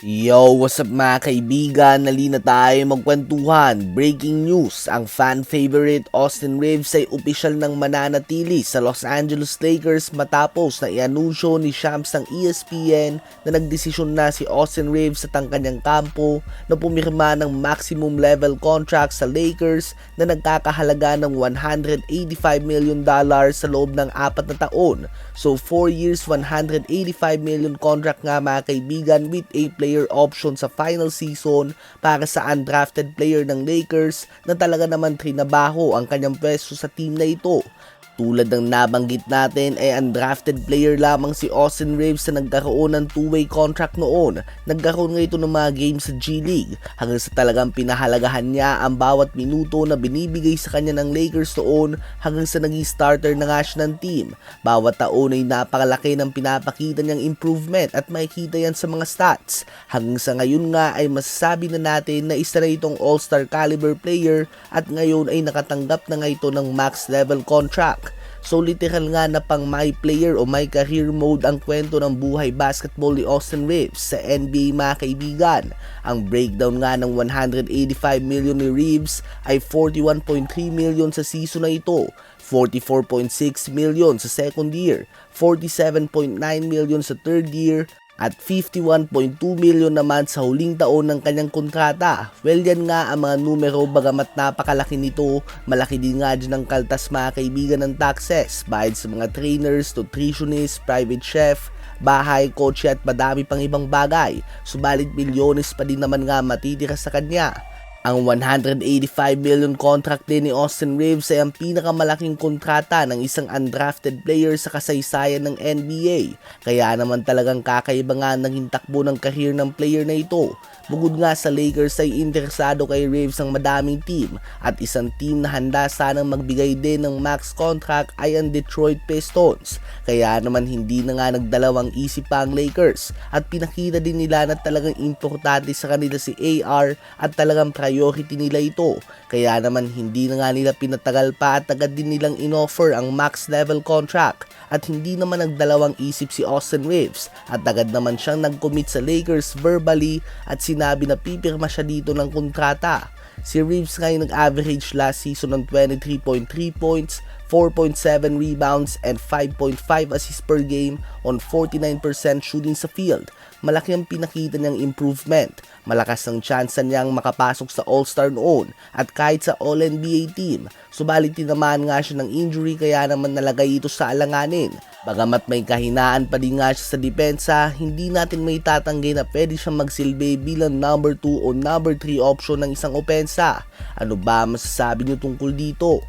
Yo, what's up mga kaibigan? Nalina tayo magkwentuhan. Breaking news, ang fan favorite Austin Reeves ay opisyal ng mananatili sa Los Angeles Lakers matapos na ianunsyo ni Shams ng ESPN na nagdesisyon na si Austin Reeves at ang kanyang kampo na pumirma ng maximum level contract sa Lakers na nagkakahalaga ng $185 million sa loob ng 4 na taon. So 4 years, $185 million contract nga mga kaibigan with a player option sa final season para sa undrafted player ng Lakers na talaga naman trinabaho ang kanyang pwesto sa team na ito. Tulad ng nabanggit natin ay undrafted player lamang si Austin Reeves na nagkaroon ng two-way contract noon. Nagkaroon nga ito ng mga games sa G League hanggang sa talagang pinahalagahan niya ang bawat minuto na binibigay sa kanya ng Lakers noon hanggang sa naging starter na nga siya ng team. Bawat taon ay napakalaki ng pinapakita niyang improvement at makikita yan sa mga stats. Hanggang sa ngayon nga ay masasabi na natin na isa na itong all-star caliber player at ngayon ay nakatanggap na nga ito ng max level contract. So literal nga na pang my player o my career mode ang kwento ng buhay basketball ni Austin Reeves sa NBA mga kaibigan. Ang breakdown nga ng $185 million ni Reeves ay $41.3 million sa season na ito, $44.6 million sa second year, $47.9 million sa third year, at $51.2 million naman sa huling taon ng kanyang kontrata. Well, yan nga ang mga numero, bagamat napakalaki nito, malaki din nga dyan ang kaltas mga kaibigan ng taxes, bayad sa mga trainers, nutritionist, private chef, bahay, kotse at madami pang ibang bagay. Subalit milyones pa din naman nga matitira sa kanya. Ang $185 million contract din ni Austin Reeves ay ang pinakamalaking kontrata ng isang undrafted player sa kasaysayan ng NBA. Kaya naman talagang kakaiba nga naging takbo ng career ng player na ito. Bukod nga sa Lakers ay interesado kay Reeves ang madaming team at isang team na handa sanang magbigay din ng max contract ay ang Detroit Pistons. Kaya naman hindi na nga nagdalawang isip pa ang Lakers at pinakita din nila na talagang importante sa kanila si AR at talagang priority nila ito. Kaya naman hindi na nga nila pinatagal pa at agad din nilang inoffer ang max level contract at hindi naman nagdalawang isip si Austin Reeves at agad naman siyang nag-commit sa Lakers verbally at sinabi na pipirma siya dito ng kontrata. Si Reeves ngayon nag-average last season ng 23.3 points, 4.7 rebounds and 5.5 assists per game on 49% shooting sa field. Malaki ang pinakita niyang improvement. Malakas ang tsansa niyang makapasok sa All-Star noon at kahit sa All-NBA team. Subalit tinamaan nga siya ng injury kaya naman nalagay ito sa alanganin. Bagamat may kahinaan pa din nga siya sa depensa, hindi natin may tatanggi na pwede siyang magsilbi bilang number 2 o number 3 option ng isang opensa. Ano ba masasabi niyo tungkol dito?